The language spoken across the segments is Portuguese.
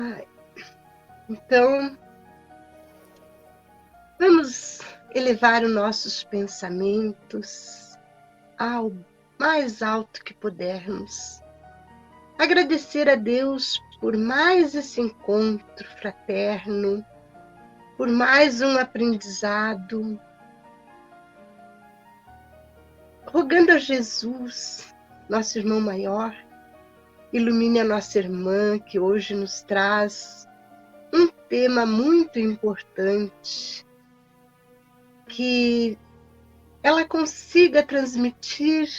Ai, então, vamos elevar os nossos pensamentos ao mais alto que pudermos. Agradecer a Deus por mais esse encontro fraterno, por mais um aprendizado. Rogando a Jesus, nosso irmão maior, ilumine a nossa irmã que hoje nos traz um tema muito importante, que ela consiga transmitir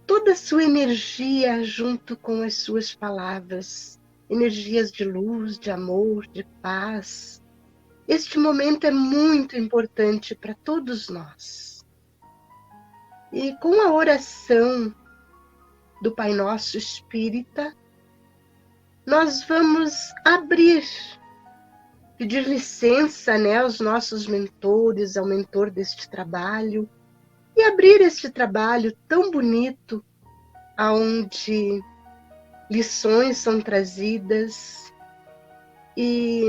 toda a sua energia junto com as suas palavras, energias de luz, de amor, de paz. Este momento é muito importante para todos nós. E com a oração do Pai Nosso Espírita, nós vamos abrir, pedir licença, aos nossos mentores, ao mentor deste trabalho, e abrir este trabalho tão bonito, onde lições são trazidas, e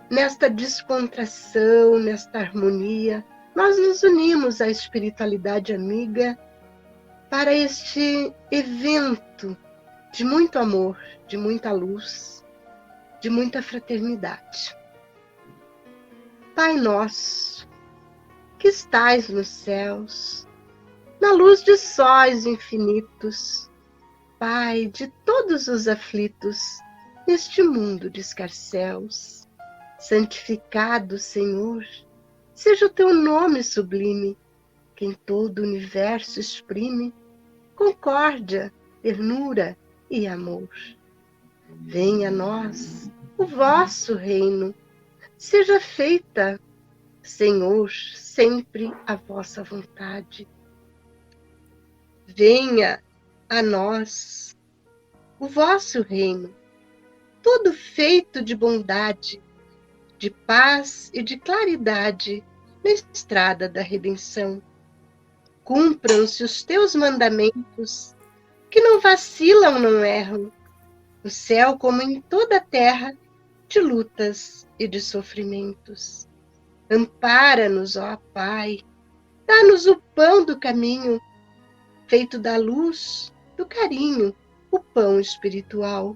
nesta descontração, nesta harmonia, nós nos unimos à espiritualidade amiga para este evento de muito amor, de muita luz, de muita fraternidade. Pai nosso, que estais nos céus, na luz de sóis infinitos, Pai de todos os aflitos, neste mundo de escarcéus, santificado, Senhor, seja o teu nome sublime, que em todo o universo exprime concórdia, ternura e amor. Venha a nós o vosso reino, seja feita, Senhor, sempre a vossa vontade. Venha a nós o vosso reino, todo feito de bondade, de paz e de claridade na estrada da redenção. Cumpram-se os teus mandamentos, que não vacilam, não erram, no céu como em toda a terra, de lutas e de sofrimentos. Ampara-nos, ó Pai, dá-nos o pão do caminho, feito da luz, do carinho, o pão espiritual.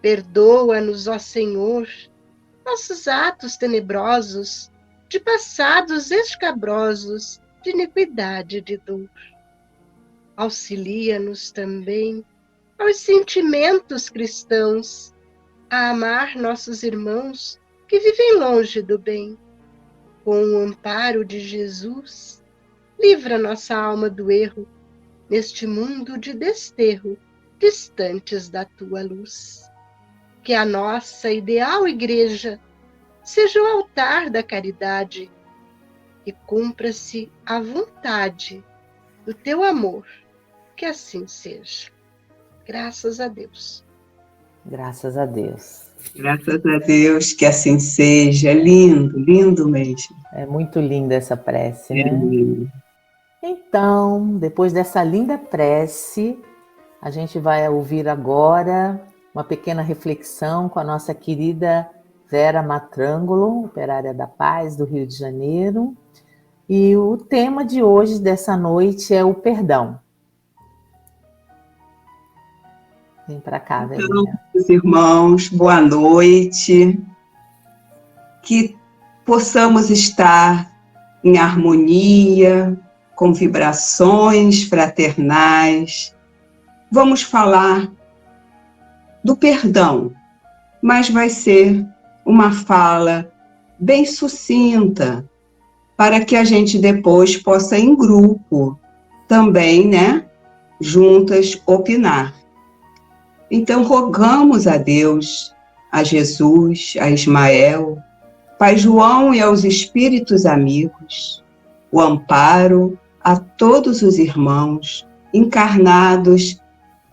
Perdoa-nos, ó Senhor, nossos atos tenebrosos, de passados escabrosos, de iniquidade e de dor. Auxilia-nos também aos sentimentos cristãos, a amar nossos irmãos que vivem longe do bem. Com o amparo de Jesus, livra nossa alma do erro, neste mundo de desterro, distantes da tua luz. Que a nossa ideal igreja seja o altar da caridade, e cumpra-se a vontade do teu amor, que assim seja. Graças a Deus. Graças a Deus. Graças a Deus, que assim seja. Lindo, lindo mesmo. É muito linda essa prece, né? Lindo. Então, depois dessa linda prece, a gente vai ouvir agora uma pequena reflexão com a nossa querida Vera Matrangolo, operária da Paz do Rio de Janeiro. E o tema de hoje, dessa noite, é o perdão. Vem para cá, Verinha. Então, meus irmãos, boa noite. Que possamos estar em harmonia, com vibrações fraternais. Vamos falar do perdão, mas vai ser uma fala bem sucinta, para que a gente depois possa, em grupo, também, juntas, opinar. Então, rogamos a Deus, a Jesus, a Ismael, Pai João e aos espíritos amigos, o amparo a todos os irmãos, encarnados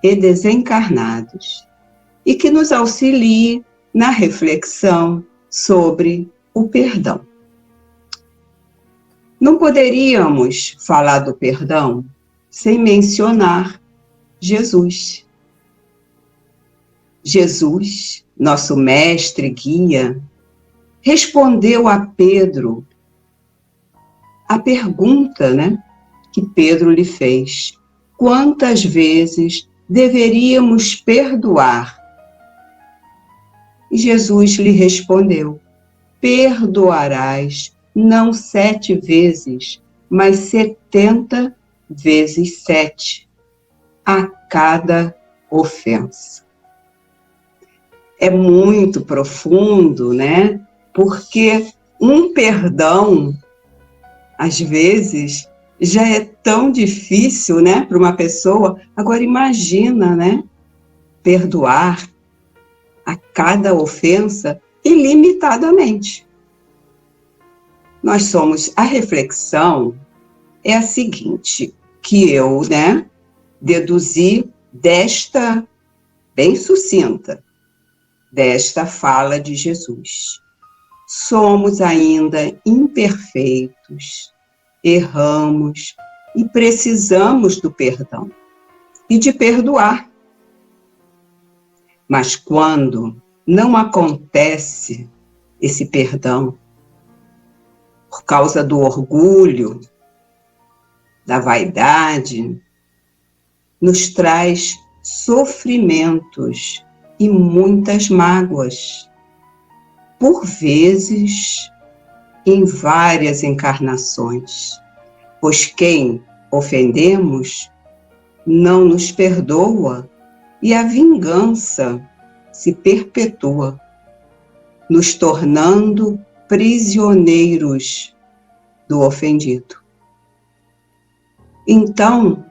e desencarnados, e que nos auxilie na reflexão sobre o perdão. Não poderíamos falar do perdão sem mencionar Jesus. Jesus, nosso mestre e guia, respondeu a Pedro a pergunta, né, que Pedro lhe fez: quantas vezes deveríamos perdoar? E Jesus lhe respondeu: perdoarás não 7 vezes, mas 70 vezes 7 a cada ofensa. É muito profundo, né? Porque um perdão, às vezes, já é tão difícil, né, para uma pessoa. Agora imagina, né, perdoar a cada ofensa ilimitadamente. A reflexão é a seguinte, que eu, né, deduzi desta, bem sucinta, desta fala de Jesus. Somos ainda imperfeitos, erramos e precisamos do perdão e de perdoar. Mas quando não acontece esse perdão, por causa do orgulho, da vaidade, nos traz sofrimentos e muitas mágoas, por vezes em várias encarnações, pois quem ofendemos não nos perdoa e a vingança se perpetua, nos tornando prisioneiros do ofendido. Então,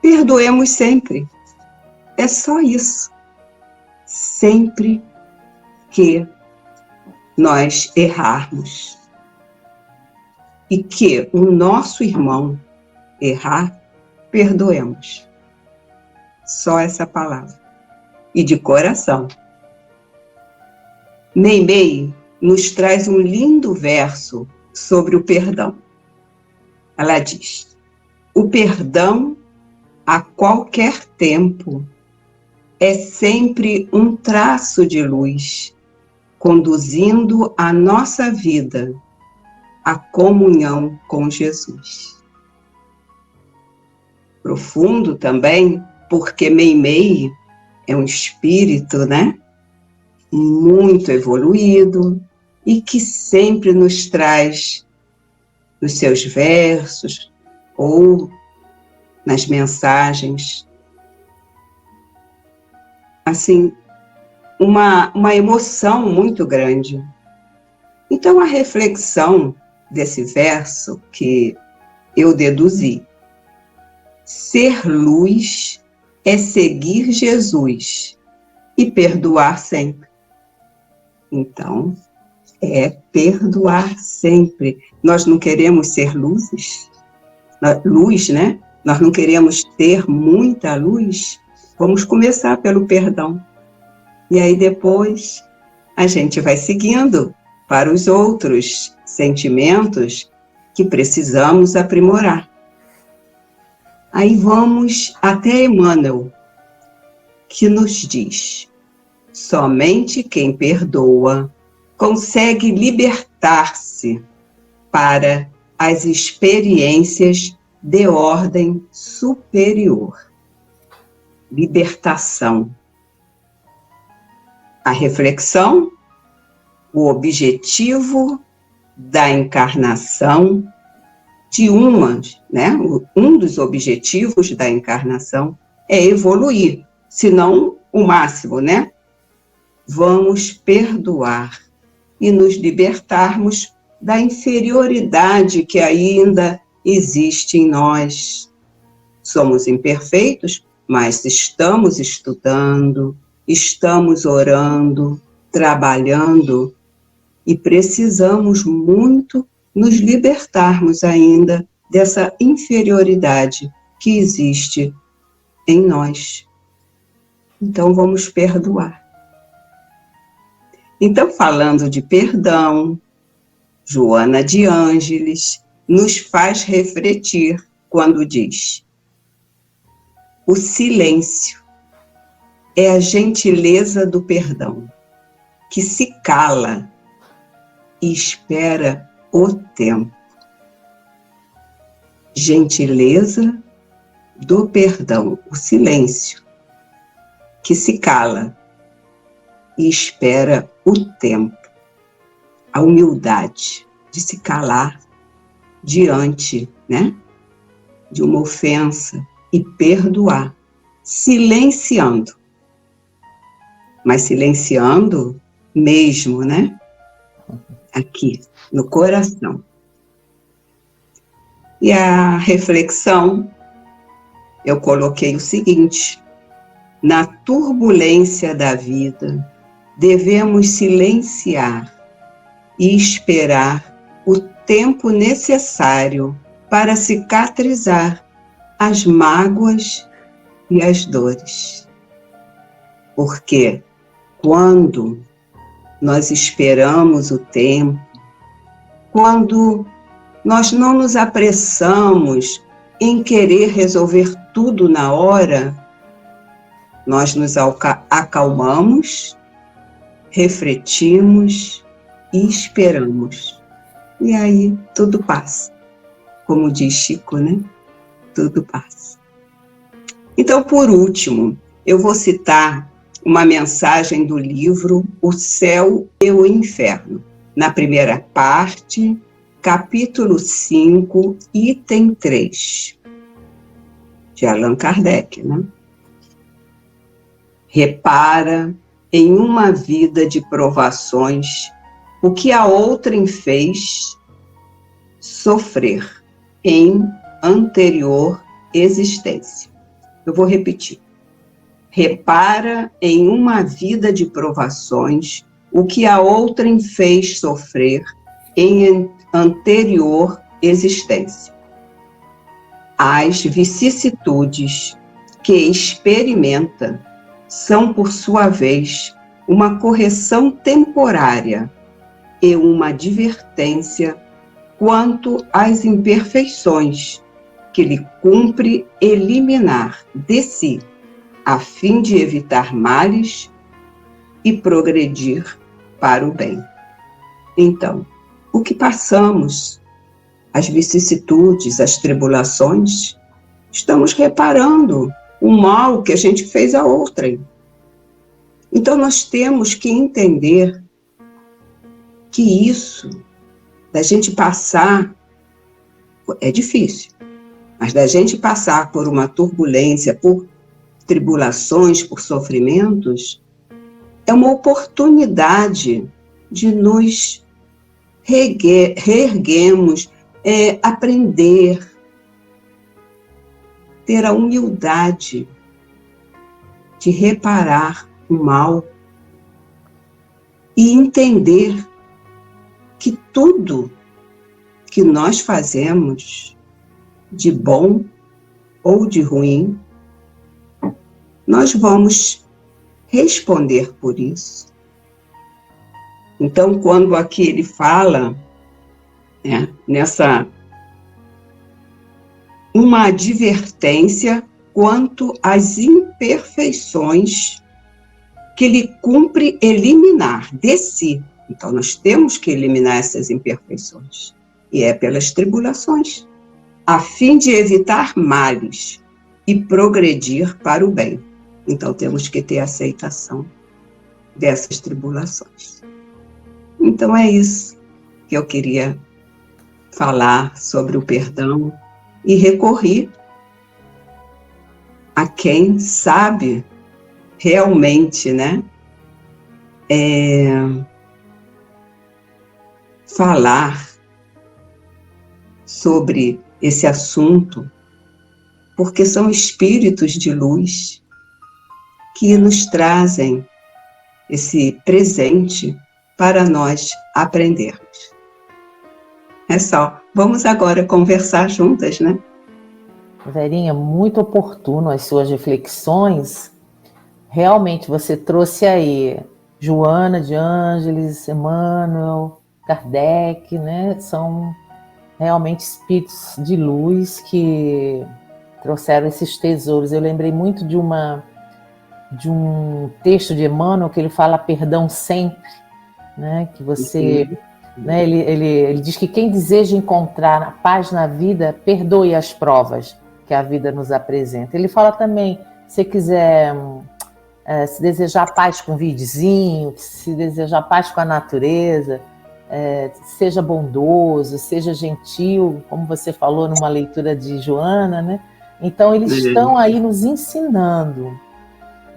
perdoemos sempre. É só isso. Sempre que nós errarmos e que o nosso irmão errar, perdoemos. Só essa palavra. E de coração. Meimei nos traz um lindo verso sobre o perdão. Ela diz: o perdão a qualquer tempo é sempre um traço de luz, conduzindo a nossa vida à comunhão com Jesus. Profundo também, porque Meimei é um espírito, né, muito evoluído e que sempre nos traz, nos seus versos ou nas mensagens, assim, uma emoção muito grande. Então, a reflexão desse verso que eu deduzi: ser luz é seguir Jesus e perdoar sempre. Então, é perdoar sempre. Nós não queremos ser luzes, luz, né? Nós não queremos ter muita luz. Vamos começar pelo perdão. E aí depois a gente vai seguindo para os outros sentimentos que precisamos aprimorar. Aí vamos até Emmanuel, que nos diz: somente quem perdoa consegue libertar-se para as experiências de ordem superior. Libertação. A reflexão, o objetivo da encarnação, um dos objetivos da encarnação é evoluir, se não o máximo, né? Vamos perdoar e nos libertarmos da inferioridade que ainda existe em nós. Somos imperfeitos, mas estamos estudando, estamos orando, trabalhando e precisamos muito nos libertarmos ainda dessa inferioridade que existe em nós. Então vamos perdoar. Então, falando de perdão, Joana de Ângeles nos faz refletir quando diz: o silêncio é a gentileza do perdão, que se cala e espera o tempo. Gentileza do perdão, o silêncio, que se cala e espera o tempo. A humildade de se calar diante, né, de uma ofensa e perdoar, silenciando. Mas silenciando mesmo, né? Aqui, no coração. E a reflexão, eu coloquei o seguinte: na turbulência da vida, devemos silenciar e esperar o tempo necessário para cicatrizar as mágoas e as dores. Porque quando nós esperamos o tempo, quando nós não nos apressamos em querer resolver tudo na hora, nós nos acalmamos, refletimos e esperamos. E aí tudo passa. Como diz Chico, né? Tudo passa. Então, por último, eu vou citar uma mensagem do livro O Céu e o Inferno. Na primeira parte, capítulo 5, item 3, de Allan Kardec, né? Repara em uma vida de provações o que a outrem fez sofrer em anterior existência. Eu vou repetir. Repara em uma vida de provações o que a outrem fez sofrer em anterior existência. As vicissitudes que experimenta são, por sua vez, uma correção temporária e uma advertência quanto às imperfeições que lhe cumpre eliminar de si, a fim de evitar males e progredir para o bem. Então, o que passamos, as vicissitudes, as tribulações, estamos reparando o mal que a gente fez a outrem. Então, nós temos que entender que isso, da gente passar, é difícil, mas da gente passar por uma turbulência, por tribulações, por sofrimentos, é uma oportunidade de nos reerguermos, aprender, ter a humildade de reparar o mal e entender que tudo que nós fazemos, de bom ou de ruim, nós vamos responder por isso. Então, quando aqui ele fala, nessa uma advertência quanto às imperfeições que lhe cumpre eliminar de si. Então, nós temos que eliminar essas imperfeições. E é pelas tribulações, a fim de evitar males e progredir para o bem. Então, temos que ter aceitação dessas tribulações. Então, é isso que eu queria falar sobre o perdão e recorrer a quem sabe realmente, né, falar sobre esse assunto, porque são espíritos de luz que nos trazem esse presente para nós aprendermos. É só. Vamos agora conversar juntas, né? Verinha, muito oportuno as suas reflexões. Realmente você trouxe aí Joana de Ângeles, Emmanuel, Kardec, né? São realmente espíritos de luz que trouxeram esses tesouros. Eu lembrei muito de uma de um texto de Emmanuel que ele fala perdão sempre, né? Que você, né? Ele diz que quem deseja encontrar a paz na vida, perdoe as provas que a vida nos apresenta. Ele fala também, se quiser se desejar paz com o vizinho, se desejar paz com a natureza, seja bondoso, seja gentil, como você falou numa leitura de Joana, né? Então eles estão aí nos ensinando.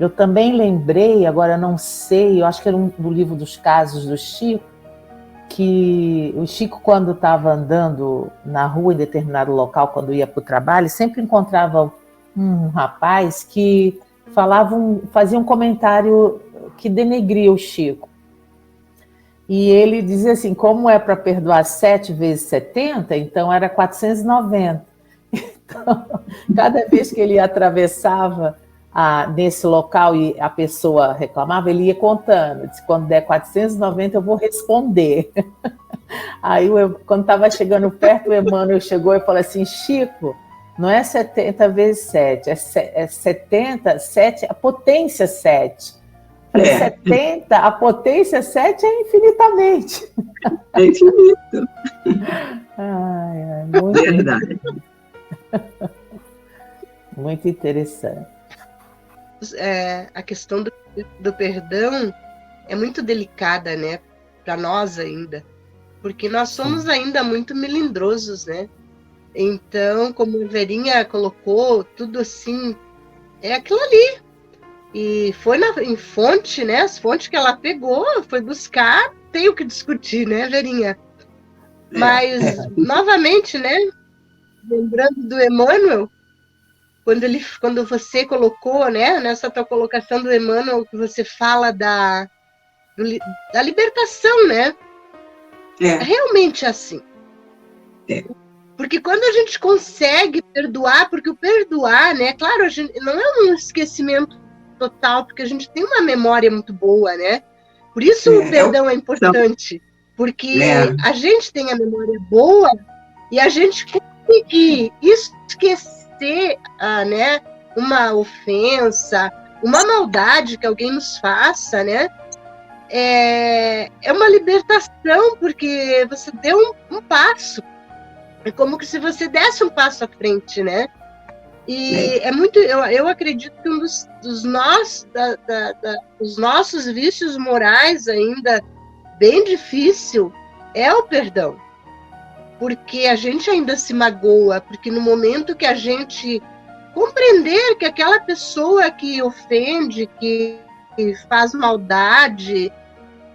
Eu também lembrei, agora não sei, eu acho que era do livro dos casos do Chico, que o Chico, quando estava andando na rua em determinado local, quando ia para o trabalho, sempre encontrava um rapaz que fazia um comentário que denegria o Chico. E ele dizia assim, como é para perdoar 7 vezes 70, então era 490. Então, cada vez que ele atravessava nesse local e a pessoa reclamava, ele ia contando. Disse, quando der 490 eu vou responder. Aí, quando estava chegando perto, o Emmanuel chegou e falou assim, Chico, não é 70 vezes 7, é 70, 7, a potência 7. Falei, 70, a potência 7 é infinitamente. É infinito. Muito verdade. Muito interessante. A questão do perdão é muito delicada, né, para nós ainda, porque nós somos ainda muito melindrosos, né? Então, como a Verinha colocou, tudo assim, é aquilo ali. E foi em fonte, né? As fontes que ela pegou, foi buscar, tem o que discutir, né, Verinha? Mas, novamente, né, lembrando do Emmanuel, quando você colocou, né, nessa tua colocação do Emmanuel, que você fala da libertação, né? É realmente assim. Porque quando a gente consegue perdoar, porque o perdoar, né, claro, não é um esquecimento total, porque a gente tem uma memória muito boa, né? Por isso o perdão é importante, porque a gente tem a memória boa e a gente conseguir esquecer, né, uma ofensa, uma maldade que alguém nos faça, né? É uma libertação, porque você deu um passo. É como que se você desse um passo à frente, né? E é muito, eu acredito que um dos nossos vícios morais ainda bem difícil é o perdão. Porque a gente ainda se magoa, porque no momento que a gente compreender que aquela pessoa que ofende, que faz maldade,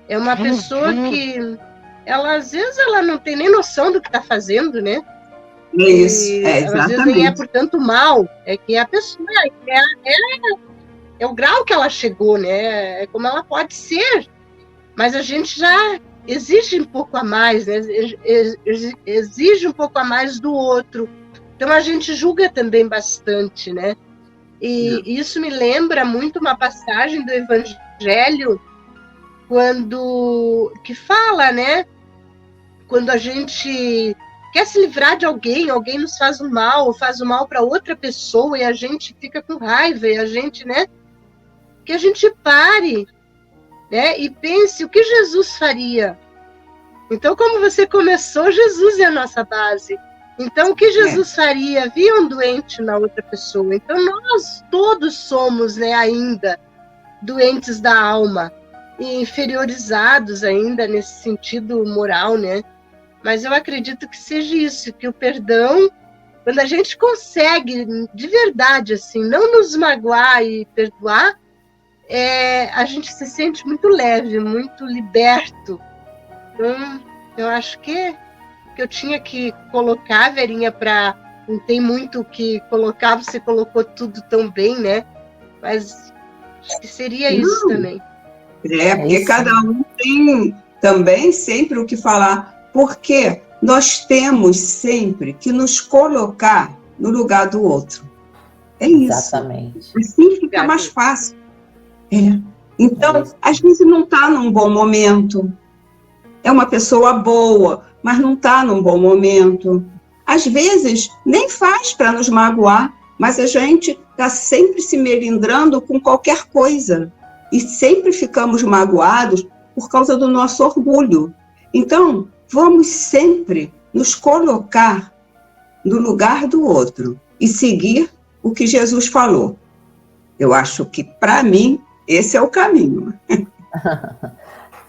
é uma pessoa que às vezes ela não tem nem noção do que está fazendo, né? Isso, exatamente. Às vezes nem é por tanto mal, é que a pessoa é o grau que ela chegou, né? É como ela pode ser, mas a gente já exige um pouco a mais, né? Exige um pouco a mais do outro. Então a gente julga também bastante, né? E isso me lembra muito uma passagem do Evangelho que fala, né? Quando a gente quer se livrar de alguém nos faz o mal para outra pessoa e a gente fica com raiva e a gente, né? Que a gente pare, né? E pense o que Jesus faria. Então, como você começou, Jesus é a nossa base. Então, o que Jesus faria? Via um doente na outra pessoa. Então, nós todos somos, né, ainda doentes da alma e inferiorizados ainda nesse sentido moral, né? Mas eu acredito que seja isso, que o perdão, quando a gente consegue, de verdade, assim, não nos magoar e perdoar, a gente se sente muito leve, muito liberto. Então, eu acho que eu tinha que colocar, Verinha, não tem muito o que colocar, você colocou tudo tão bem, né? Mas acho que seria isso também. Porque cada um tem também sempre o que falar. Porque nós temos sempre que nos colocar no lugar do outro. É isso. Exatamente. Assim fica mais fácil. Então, às vezes não está num bom momento. É uma pessoa boa, mas não está num bom momento. Às vezes, nem faz para nos magoar, mas a gente está sempre se melindrando com qualquer coisa e sempre ficamos magoados por causa do nosso orgulho. Então, vamos sempre nos colocar no lugar do outro e seguir o que Jesus falou. Eu acho que, para mim, esse é o caminho.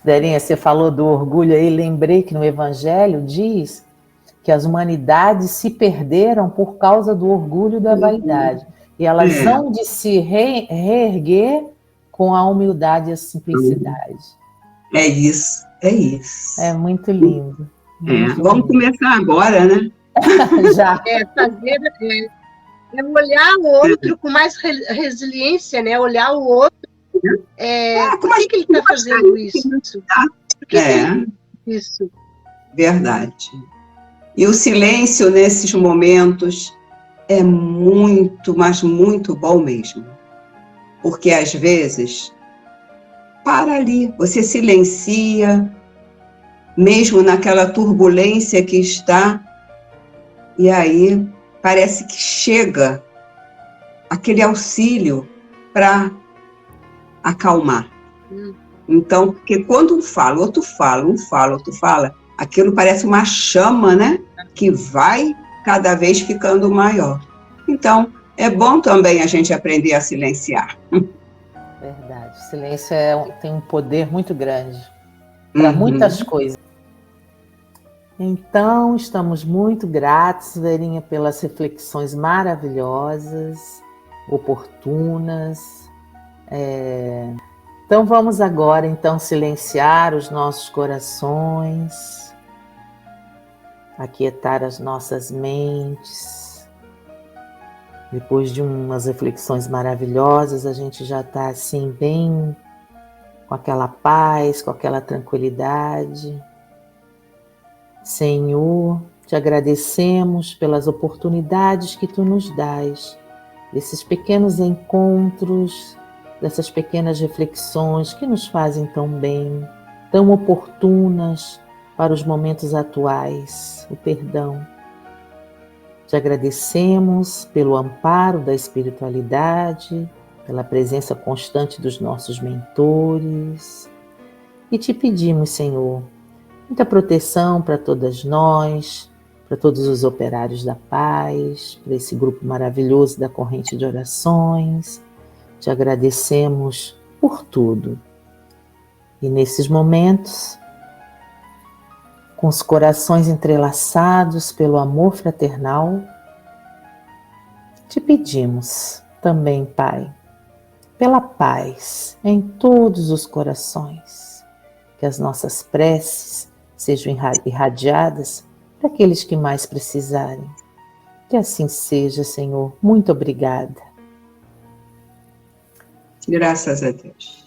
Verinha, você falou do orgulho aí, lembrei que no Evangelho diz que as humanidades se perderam por causa do orgulho e da vaidade. E elas hão de se reerguer com a humildade e a simplicidade. É isso, é isso. É muito lindo. Muito Vamos começar agora, né? Já. Olhar o outro com mais resiliência, né? Olhar o outro. Por que ele está fazendo isso? Por que isso? Verdade. E o silêncio nesses momentos é muito, mas muito bom mesmo. Porque às vezes, para ali, você silencia, mesmo naquela turbulência que está, e aí parece que chega aquele auxílio para acalmar. Então, porque quando um fala, outro fala, um fala, outro fala, aquilo parece uma chama, né? Que vai cada vez ficando maior. Então, é bom também a gente aprender a silenciar. Verdade. O silêncio tem um poder muito grande para muitas coisas. Então, estamos muito gratos, Verinha, pelas reflexões maravilhosas, oportunas. Então, vamos agora, silenciar os nossos corações, aquietar as nossas mentes. Depois de umas reflexões maravilhosas, a gente já está assim, bem com aquela paz, com aquela tranquilidade. Senhor, te agradecemos pelas oportunidades que tu nos dás, desses pequenos encontros, dessas pequenas reflexões que nos fazem tão bem, tão oportunas para os momentos atuais, o perdão. Te agradecemos pelo amparo da espiritualidade, pela presença constante dos nossos mentores e te pedimos, Senhor, muita proteção para todas nós, para todos os operários da paz, para esse grupo maravilhoso da corrente de orações. Te agradecemos por tudo. E nesses momentos, com os corações entrelaçados pelo amor fraternal, te pedimos também, Pai, pela paz em todos os corações, que as nossas preces sejam irradiadas para aqueles que mais precisarem. Que assim seja, Senhor. Muito obrigada. Graças a Deus.